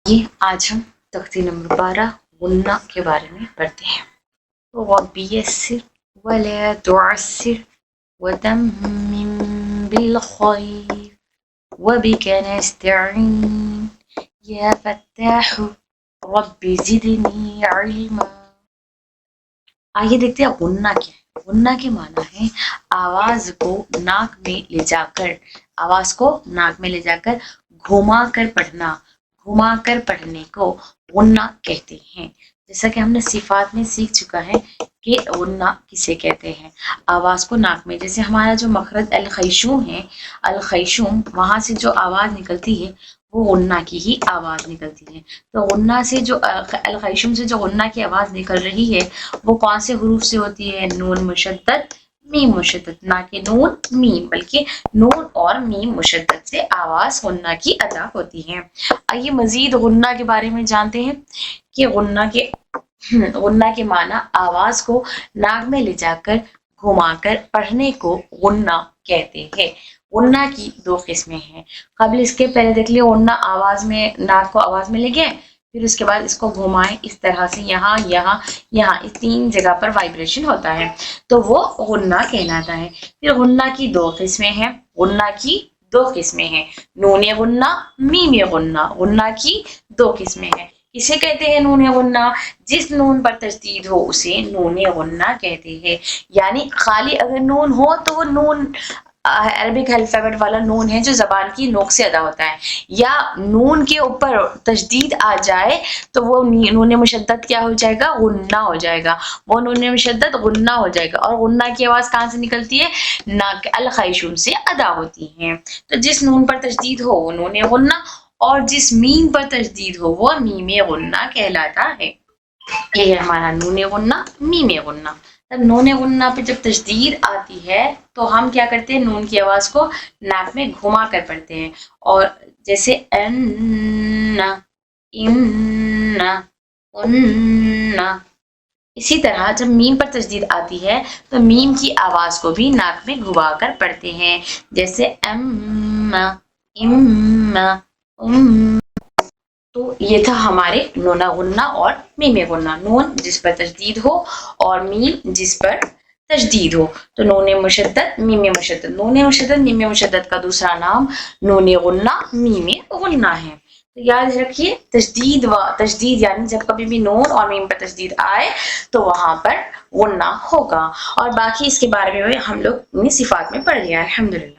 ये आज हम तख्ती नंबर 12 गुन्ना के बारे में पढ़ते हैं। रब्बी यस्सिर वला तुअस्सिर वतम्मिम बिलखैर वबिक नस्तईन या फत्ताहु रब्बी जिदनी इल्मा। आइए देखते हैं गुन्ना क्या है। गुन्ना के माना है आवाज को नाक में ले जाकर, आवाज को नाक में ले जाकर घुमा कर पढ़ना, घुमा कर पढ़ने को गुन्ना कहते हैं। जैसा कि हमने सिफात में सीख चुका है कि गुन्ना किसे कहते हैं। आवाज को नाक में, जैसे हमारा जो मखरज अल खैशूम है, अल खैशूम वहां से जो आवाज निकलती है वो गुन्ना की ही आवाज निकलती है। तो गुन्ना से जो अल खैशूम से जो गुन्ना की आवाज निकल रही है वो कौन से हुरूफ से होती है? नून मुशद्दद मीम मुशद्दद, ना कि नून मीम, बल्कि नून और मीम मुशद्दद से आवाज गुन्ना की अदा होती है। आइए मजीद गुन्ना के बारे में जानते हैं कि गुन्ना के माना आवाज को नाक में ले जाकर घुमाकर पढ़ने को गुन्ना कहते हैं। गुन्ना की दो किस्में हैं। कबल इसके पहले देख लिया, गुन्ना आवाज में, नाक को आवाज में ले गए, फिर उसके बाद इसको घुमाएं इस तरह से, यहाँ यहाँ यहाँ, इस तीन जगह पर वाइब्रेशन होता है तो वो गुन्ना कहलाता है। फिर गुन्ना की दो किस्में हैं। गुन्ना की दो किस्में हैं, नून गुन्ना, मीम गुन्ना। गुन्ना की दो किस्में हैं। किसे कहते हैं नून गुन्ना? जिस नून पर तशदीद हो उसे नून गुन्ना कहते हैं। यानी खाली अगर नून हो तो वो नून अरबिक अल्फाबेट वाला नून है जो जबान की नोक से अदा होता है, या नून के ऊपर तशदीद आ जाए तो वो नून मुशद्दद क्या हो जाएगा? गुन्ना हो जाएगा। वो नून मुशद्दद गुन्ना हो जाएगा। और गुन्ना की आवाज कहाँ से निकलती है? नाक अल खैशूम से अदा होती है। तो जिस नून पर तशदीद हो वो नून गुन्ना, और जिस मीम पर तशदीद हो वो मीम गुन्ना कहलाता है। ये है हमारा नून गुन्ना, मीम गुन्ना। तब नून गुन्ना पे जब तशदीद आती है तो हम क्या करते हैं? नून की आवाज को नाक में घुमा कर पढ़ते हैं। और जैसे अन्ना, इन्ना, उन्ना। इसी तरह जब मीम पर तशदीद आती है तो मीम की आवाज को भी नाक में घुमा कर पढ़ते हैं। जैसे अम्मा, इम्मा, तो ये था हमारे नून गुन्ना और मीम गुन्ना। नून जिस पर तशदीद हो और मीम जिस पर तशदीद हो, तो नून मुशद्दद, मीम मुशद्दद। नून मुशद्दद, मीम मुशद्दद का दूसरा नाम नून गुन्ना, मीम गुन्ना है। तो याद रखिए, तशदीद यानी जब कभी भी नून और मीम पर तशदीद आए तो वहां पर गुन्ना होगा। और बाकी इसके बारे में हम लोग सिफात में पढ़ लिया है। अल्हम्दुलिल्लाह।